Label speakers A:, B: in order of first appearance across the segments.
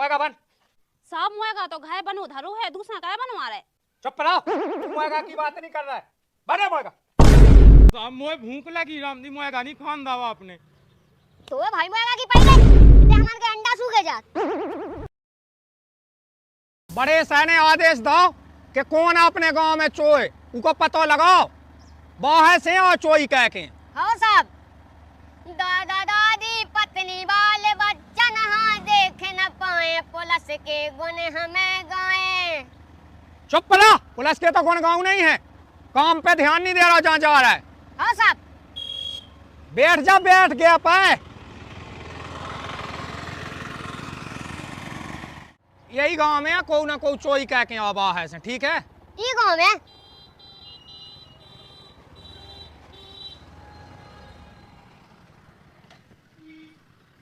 A: मुएगा बन।
B: सब मुएगा तो घाय बनू धरू है, दूसरा काय बनवा रहे।
A: चुप रहो, मुएगा की बात नहीं कर रहा है। बने मुएगा।
C: साहब मोए भूख लगी राम दी मुएगा नहीं खान दावा आपने।
D: तो भाई मुएगा की पहले ते हमार के अंडा सूखे जात।
A: बड़े सहने आदेश दो कि कौन अपने गांव में चोए, उनको पता लगाओ। बाहर से और चोई कह के।
D: हाँ साहब, दादा दादी पत्नी बाल बच्चा नहा देख न पाए, पुलिस के गुण हमें गाए।
A: चुप रहो, पुलिस के तो गुण गाँव नहीं है। काम पे ध्यान नहीं दे रहा जहाँ जा रहा है।
D: हाँ साहब।
A: बैठ जा, बैठ गया पाए। यही गांव में कोई ना कोई चोई कह के आवा है, ठीक है?
D: ये गाँव में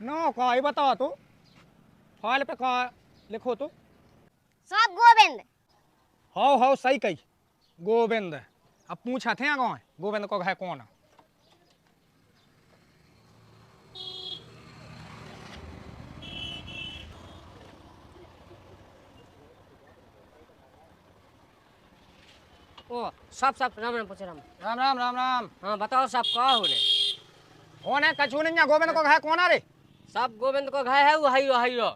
A: नो का ही बताओ तो, फाइल पे का लिखो तो।
D: साहब गोविंद।
A: हाउ सही कही, गोविंद। अब पूछा थे गाँव गोविंद को है कौन?
E: ओ सब राम राम पूछ राम
A: राम राम राम राम।
E: हाँ बताओ सब कहा होने
A: कौन है? कछू नहीं, गोविंद को है कौन? अरे
E: सब गोविंद को घाय है वो हाइरो।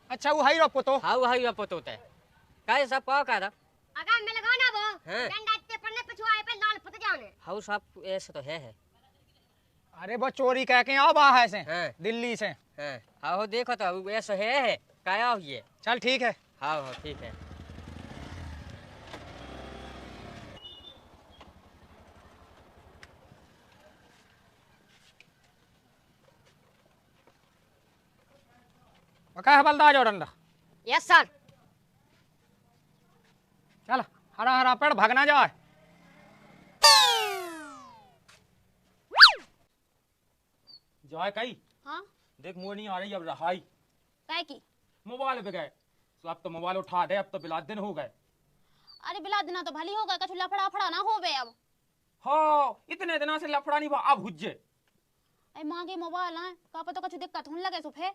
A: अच्छा वो हाई रपो तो।
E: हाँ वो हाइरो पोतोते काहे सब कहा का
D: अगर मैं लगाना वो
E: हैं?
D: डंडा इतने पड़ने पिछुआए पे लाल फुट जाने।
E: हाँ सब ऐसे तो है
A: अरे वो चोरी कह के आवा है से,
E: हैं?
A: दिल्ली से।
E: हैं हाँ हो देखो तो वो ऐसे है काया हुई है।
A: चल ठीक है।
E: हाँ हाँ ठीक है।
A: क्या है बलदा जो डंडा?
D: Yes sir.
A: चल हरा हरा पेड़ भागना जाए।
C: जाए कही
B: हाँ
C: देख मुँह नहीं आ रही अब रहाई।
B: काय की?
C: मोबाइल पे गए तो अब तो मोबाइल उठा दे, अब तो बिलात दिन हो गए।
B: अरे बिला देना तो भली होगा, कछु लफड़ा फड़ा ना हो बे अब।
C: हाँ इतने दिनों से लफड़ा नहीं हुआ, अब हुज्जे।
B: अरे माँ के मोबाइल है, का पता कछु दिक्कत होने लगे सुफे।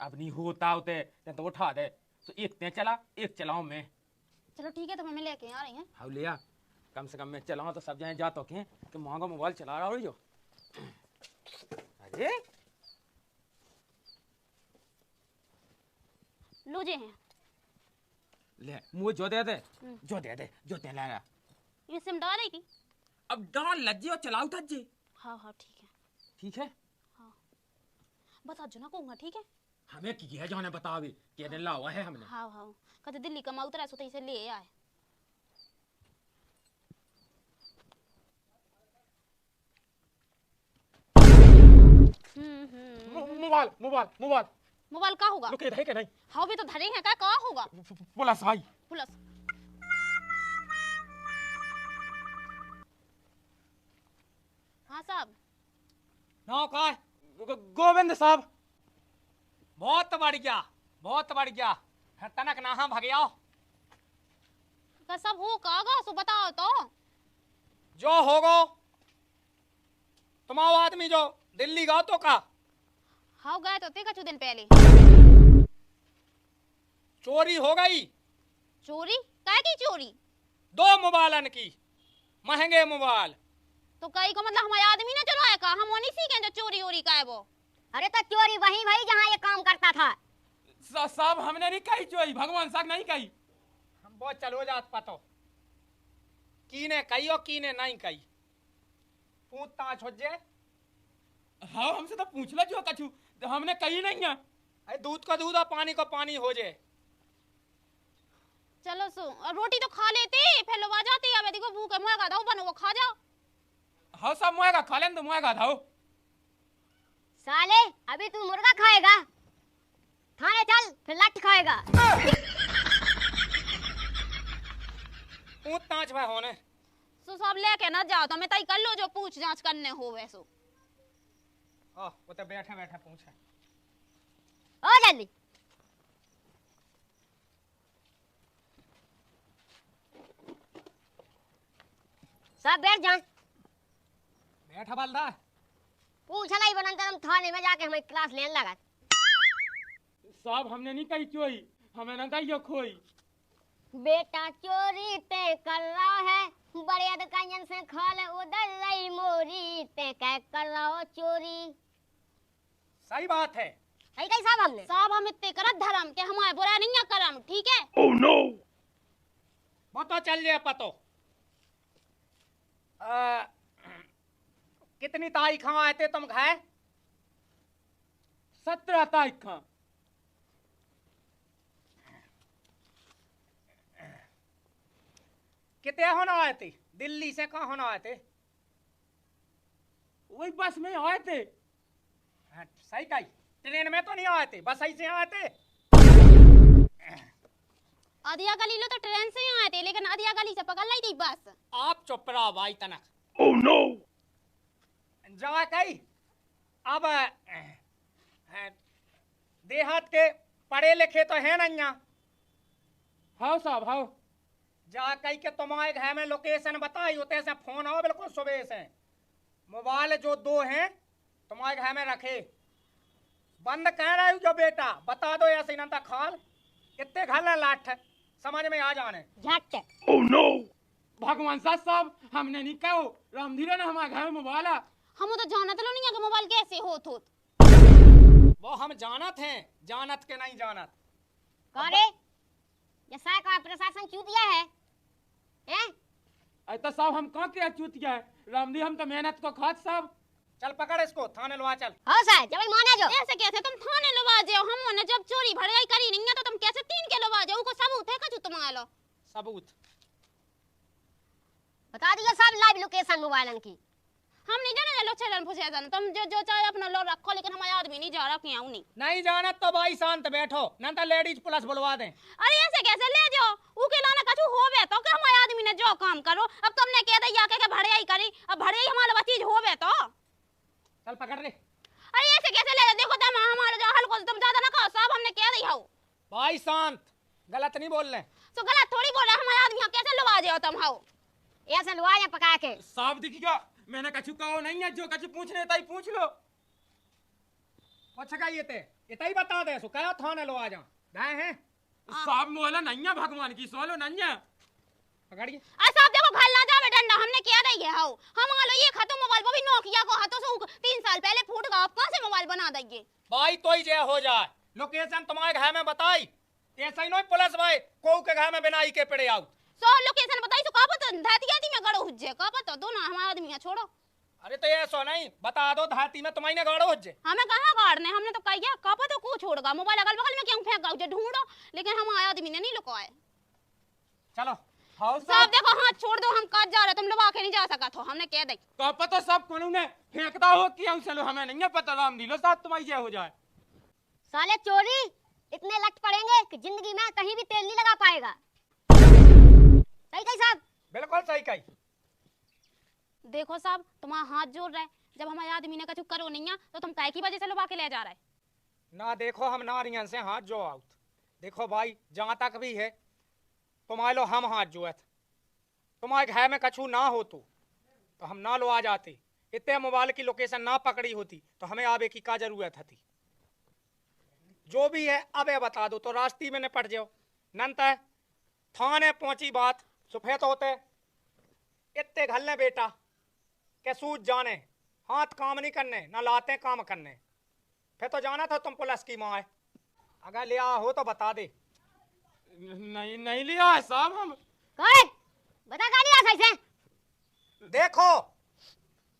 C: अब नहीं होता होते तो उठा दे। तो एक ते चला एक चलाऊं मैं।
B: चलो ठीक है, तो मैं लेके आ रही हैं।
C: हाँ लिया, कम से कम मैं चलाऊं तो सब जाए जा तो के कि महंगा मोबाइल चला रहा हो जो। अरे
B: लूजे हैं
C: ले मुझे जो दे जो दे लाया।
B: ये सिम डालेगी?
C: अब डाल लज्जे और चलाऊ था जी।
B: हाँ ठीक है।
C: ठीक है
B: बता जो ना कहूँगा, ठीक है?
C: हमें की है जो हमें बता भी के दिन लावा है हमने।
B: हाँ कहते दिल्ली कमा उतरा सो इसे ले आए।
C: मोबाइल मोबाइल मोबाइल
B: मोबाइल का होगा?
C: लोग है कि नहीं?
B: हाँ भी तो धरे हैं, का होगा?
C: पुलिस आई।
B: पुलिस? हाँ साहब।
A: नो का
C: गोविंद साहब।
A: बहुत बढ़िया। तनक ना हम भगया
B: का सब हो कागा सो बताओ तो।
A: जो होगो तुम्हारा आदमी जो दिल्ली गाओ तो का
B: हाँ गए तो थे कछु दिन पहले।
A: चोरी हो गई।
B: चोरी? काय की चोरी?
A: 2 मोबाइलन की, महंगे मोबाइल।
B: तो कई को मतलब हमारे आदमी ने चलाया का? हम नहीं सीखे जो चोरी ओरी का है वो।
D: अरे तो चोरी वहीं भाई जहाँ ये काम करता था।
C: साहब हमने नहीं कही चोरी, भगवान साहब नहीं कही।
A: हम बहुत चलो जात पतो कीने कही और कीने नहीं कही, पूछताछ हो जे।
C: हाँ हमसे तो पूछ लो जो कछु, तो हमने कही नहीं है।
A: अरे दूध का दूध और पानी का पानी हो जे।
B: चलो सो और रोटी तो खा लेते फिर लोग आ जाते। अब देखो भूख है, मुँह दो बनो वो खा जाओ।
C: हाँ सब मुएगा खा लें तो मुएगा धाओ।
D: साले अभी तू मुर्गा खाएगा, थाने चल फिर लट खाएगा।
A: पूछताछ में होने
B: सो सब लेके ना जाओ, तो मैं तय कर लो जो पूछ जांच करने हो वैसो।
A: वो तो बैठे बैठे पूछे।
D: ओ जल्दी सब बैठ जा।
A: बैठा बलदा
D: पूछ लाई बनंतर हम थाने में जाके हमें क्लास लेने लगा।
C: साहब हमने नहीं कही चोरी, हमें ना यो खोई।
D: बेटा चोरी ते कर रहा है, बड़े अधिकारियों से खाले उधर लई मोरी, ते क्या कर रहा हो चोरी।
A: सही बात है।
D: सही कही साहब हमने।
B: साहब हम इतने करत धर्म के हमारे बुरा नहीं है करम, ठीक है।
C: Oh no.
A: वो तो चल जाए पतो। कितनी तारीख आए थे तुम खाए?
C: 17 तारीख का।
A: कितने होना आए थे? दिल्ली से कहाँ होना आए थे?
C: वही बस में आए थे।
A: हाँ, सही कही। ट्रेन में तो नहीं आए थे, बस ऐसे आए थे।
B: आदिया गली लो तो ट्रेन से ही आए थे, लेकिन आदिया गली से पकड़ ली थी बस।
A: आप चुप रहो भाई तनक।
C: Oh no.
A: जा कही अब देहात के पढ़े लिखे तो है ना।
C: हाँ साहब हाँ।
A: जा कही के तुम्हारे घर में लोकेशन बताई होते से फोन आओ बिल्कुल सुबह से। मोबाइल जो 2 हैं तुम्हारे घर में रखे, बंद कह रही जो बेटा बता दो ऐसे ना खाल कितने घर लाठ समझ में आ जाने
D: झट।
C: Oh no. भगवान साहब हमने नहीं कहो, रामधीरे ने हमारे घर में मोबाइल है।
B: हम तो जानत लो नहीं है कि मोबाइल कैसे होत।
A: वो हम जानत हैं, जानत के नहीं जानत।
D: करे ये साय का प्रशासन क्यों दिया है? हैं?
C: ऐसा साहब हम कहाँ के चूतिया है, रामधीर हम तो मेहनत को खात साहब।
A: चल पकड़ इसको थाने लवा चल।
D: हाँ साहब जब माना जो।
B: ऐसे कैसे तुम थाने लवा जाओ? हम ने जब चोरी भड़काई करी नहीं है तो तुम कैसे 3 के लवा जाओ? को सबूत है कछु तुम आ लो
A: सबूत
D: बता दिया साहब लाइव लोकेशन मोबाइलन की।
B: हम नहीं जाने लो छेड़न फुसे जाने तुम जो चाहे अपना लो रखो, लेकिन हमारे आदमी नहीं जा रहा कि आऊं
A: नहीं जानत तो भाई शांत बैठो, ना तो लेडीज पुलिस बुलवा दें।
B: अरे ऐसे कैसे ले जाओ? उके लाना कछु होवे तो कि हमारे आदमी ने जो काम करो। अब तुमने कह दिया के भड़ाई करी, अब भड़ाई हमारा चीज होवे तो
A: चल पकड़ रे।
B: अरे ऐसे कैसे ले? देखो तुम हमारे जो हल को तुम ज्यादा ना खाओ साहब, हमने कह दिया हो।
A: भाई शांत, गलत नहीं बोल रहे।
B: तो गलत थोड़ी बोल रहे, हमारे आदमी कैसे लवा जाओ तुम हो?
D: ऐसे लुआया पका के
C: साहब देखिएगा, मैंने कछु कहो नहीं है, जो कछु पूछने ताई पूछ लो।
A: अच्छा ये थे इतना बता दे सो क्या थाने लो आ जा दाए हैं
C: साहब मोला नहीं है, भगवान की सोलो नहीं है।
A: पकड़िए।
B: साहब देखो घर ना जावे डंडा, हमने क्या दी है हो। हम आलो ये खत्म मोबाइल वो भी नोकिया को हाथों से 3 साल पहले फूट गया, आप कहां से मोबाइल बना देंगे?
A: भाई तो ही जय हो जाए। लोकेशन तुम्हारे घर में बताई, ऐसा ही नहीं पुलिस भाई को के घर में बिना के पड़े आउट।
B: सो लोकेशन बताई तो का पता धाती आती में गड़ो हुज्जे का पता दो ना हमारा आदमी है छोड़ो।
A: अरे तो ऐसा नहीं बता दो धाती में तुम्हारी गाड़ो हो जे।
B: हमें कहां गाड़ने, हमने तो कहिया का पता को छोड़गा मोबाइल अगल बगल में क्यों फेंक गया ढूंढो, लेकिन हमारे आदमी ने नहीं लुकाए।
A: चलो हाउ
B: साहब देखो हाथ छोड़ दो, हम काट जा रहे, तुम लोग आके नहीं जा सका तो हमने कह दी।
C: का पता सब कोनू ने फेंकता हो कि हम चलो, हमें नहीं है पता। रामधीर साहब तुम्हारी जय हो जाए।
D: साले चोरी इतने लट पड़ेंगे कि जिंदगी में कहीं भी तेल नहीं लगा पाएगा। सही कही साहब।
A: बिल्कुल सही कही।
B: देखो साहब तुम्हारा हाथ जोड़ रहा है, जब हमारे आदमी ने कछु करो नहीं है तो तुम काय की वजह से लुबा के ले जा रहे?
A: ना देखो हम नारियन से हाथ जो आउट। देखो भाई जहां तक भी है तुम्हारे लो हम हाथ जोत, तुम्हारे घर में कछु ना हो तो हम ना लो आ जाते। इतने मोबाइल की लोकेशन ना पकड़ी होती तो हमें आवे की क्या जरूरत थी। जो भी है अब बता दो तो रास्ते में निपट जाओ। नंत थाने पहुंची बात सफेद होते इतने घल्ले बेटा के सूझ जाने, हाथ काम नहीं करने ना लाते काम करने। फिर तो जाना था तुम पुलिस की माँ है, अगर लिया हो तो बता दे।
C: नहीं नहीं लिया है साहब हम।
D: कौन बता का लिया सही से?
A: देखो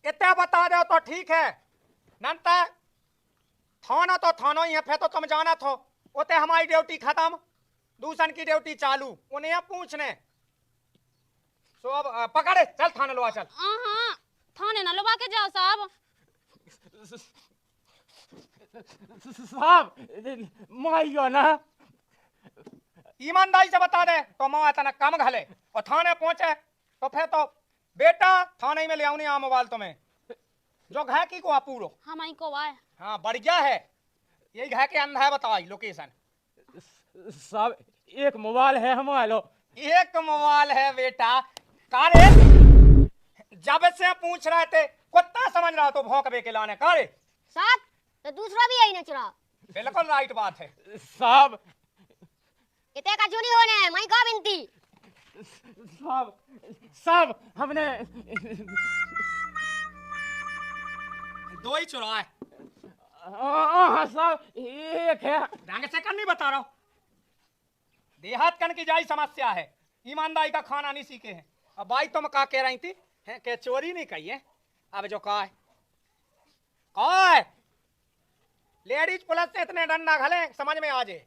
A: इतना बता दो तो ठीक है, नंतर थाना तो थाना ही है। फिर तो तुम जाना था उते हमारी ड्यूटी खत्म, दूसर की ड्यूटी चालू, उन्हें पूछने। सो अब पकड़े चल थाने लो चल।
B: हाँ थाने ना लुबा के जाओ साहब।
C: साहब माइयो ना
A: ईमानदारी से बता दे तो माँ इतना कम घले और थाने पहुंचे तो फिर तो बेटा थाने में ले आऊनी आ मोबाइल तुम्हें जो घर की को पूरो।
B: हमारी को आए
A: हाँ बढ़िया है, यही घर के अंदर है बताई लोकेशन।
C: साहब एक मोबाइल है हमारे।
A: एक मोबाइल है बेटा, कारे जब से पूछ रहे थे कुत्ता समझ रहा तो भौंक बे के लाने कारे।
D: साहब तो दूसरा भी यही न चुरा।
A: बिल्कुल राइट बात है।
C: साहब
D: इतने कछु नहीं होने मई का बिनती।
C: साहब साहब हमने
A: दो ही चुरा है।
C: हाँ साहब एक है।
A: ढंग से कर नहीं बता रहा हूं। देहात कन की जाई समस्या है, ईमानदारी का खाना नहीं सीखे हैं। अब भाई तुम का कह रही थी हैं कि चोरी नहीं कही है। अब जो कहा है लेडीज पुलिस से इतने डंडा घले समझ में आ जाए।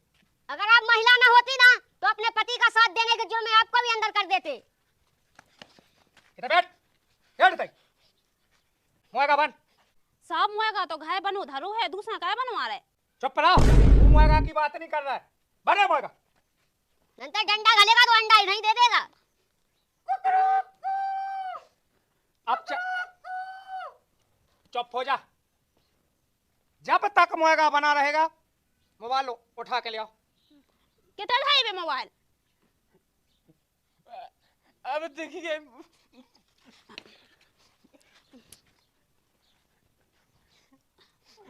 D: अगर आप महिला ना होती ना तो अपने पति का साथ देने के जुर्म में आपको भी अंदर कर देते।
A: इधर बैठ बैठ गई मुएगा बन।
B: साहब मुएगा तो घाय बनो धरो है, दूसरा काय बनवा रहे।
A: चुप रहो, तू मुएगा की बात नहीं कर रहा है। बने मुएगा
D: नंतर डंडा घलेगा तो अंडा ही नहीं दे देगा।
A: अब चुप हो जा। जब तक मुएगा बना रहेगा मोबाइल उठा के ले आओ।
B: कितना ढाई बे मोबाइल।
C: अब देखिए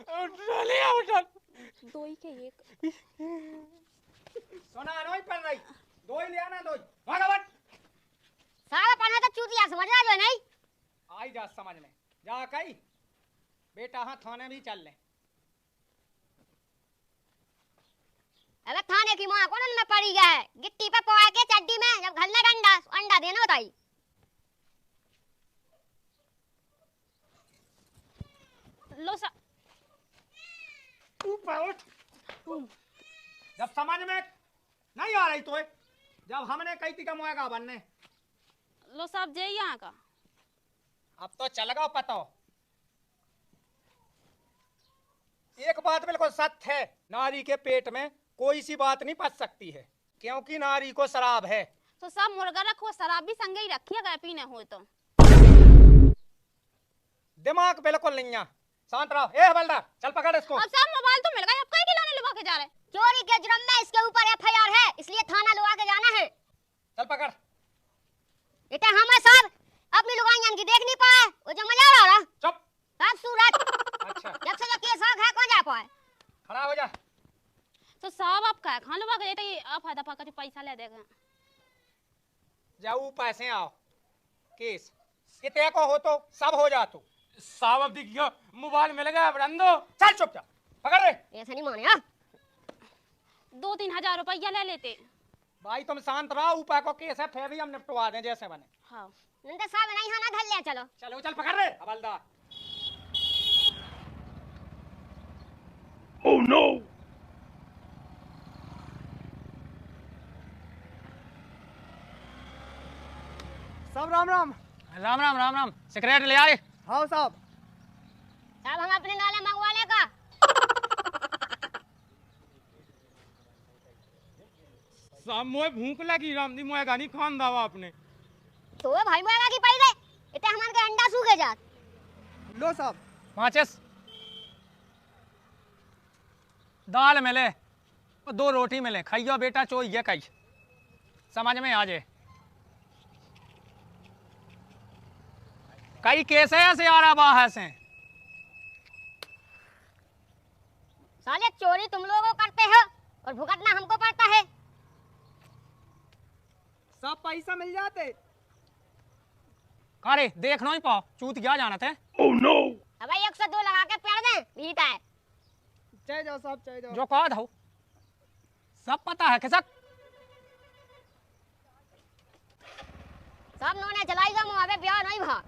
C: उठा
B: दो ही के एक।
A: सोना नहीं पड़ रही, दो ही ले आना। दो भागा बन।
D: सारा पढ़ा तो चूतिया समझ रहा जो नहीं।
A: आई जा समझ में जा कई बेटा। हाँ थाने भी चल ले।
D: अबे थाने की माँ कौन में पड़ी गया है गिट्टी पे पवा के चड्डी में जब घलने डंडा अंडा देना होता ही।
B: लो सा
A: ऊपर उठ। जब समझ में नहीं आ रही तो जब हमने कही थी का मुएगा बनने।
B: लो साहब जे यहाँ का।
A: अब तो चल गया पता। एक बात बिल्कुल सत्य है, नारी के पेट में कोई सी बात नहीं पच सकती है, क्योंकि नारी को शराब है।
B: तो सब मुर्गा रखो, शराब भी संगे ही रखिएगा पीने हो तो।
A: दिमाग बिल्कुल नहीं है। शांत रहो। ए हवलदार चल पकड़ इसको।
B: अब साहब मोबाइल तो मिल गया, अब कई खिलौने लुका के जा रहे।
D: चोरी के जुर्म में इसके ऊपर एफआईआर है, इसलिए थाना लुआ के जाना है।
A: चल पकड़।
D: इतना हमें साहब अपनी लुगाइयां की देख नहीं पाए, वो जो मजा आ रहा।
A: चुप।
D: साहब सूरज
A: अच्छा
D: जब से केस आ गया कौन जा पाए।
A: खड़ा हो जा।
B: तो साहब आप क्या खान लुका के जाते, आप आधा पाका जो पैसा ले देगा।
A: जाऊ पैसे आओ केस कितने को हो तो सब हो जा। तू
C: साहब अब देखियो मोबाइल मिल गया अब रंदो।
A: चल चुपचाप पकड़ रे।
D: ऐसा नहीं माने हाँ?
B: 2-3 हजार रुपया ले लेते।
A: भाई तुम शांत रहो, ऊपर को केस है फिर भी हम निपटवा दें जैसे बने।
B: हाँ
D: नंदे साहब नहीं हाना धल ले चलो।
A: चलो चल पकड़ रे हवलदार।
C: Oh no.
F: साहब राम राम।
A: राम राम राम राम। सिगरेट ले आए।
F: हाँ साहब।
D: साहब हम अपने नाले मंगवा लेगा।
C: साहब मोए भूख लगी रामदी मोए गानी खान दावा आपने।
D: तो वो भाई मोएगा की पाई दे इतने हमारे के अंडा सूखे जात।
F: लो साहब।
A: माचिस दाल मिले और 2 रोटी मिले, खाइयो बेटा चोइए कई समझ में आ जाए। कई केस है ऐसे आ रहा बाहर से।
D: साले चोरी तुम लोगों करते हो और भुगतना हमको पड़ता है।
F: साहब पैसा मिल जाते।
A: अरे देखना ही पाओ चूत क्या जाना थे।
C: Oh no.
D: अब 102 लगा के पेड़ दे भीता है।
F: चले जाओ साहब चले जाओ।
A: जो कहा था सब पता है खिसक।
D: सब नोने चलाएगा मुआवे ब्याह नहीं भा।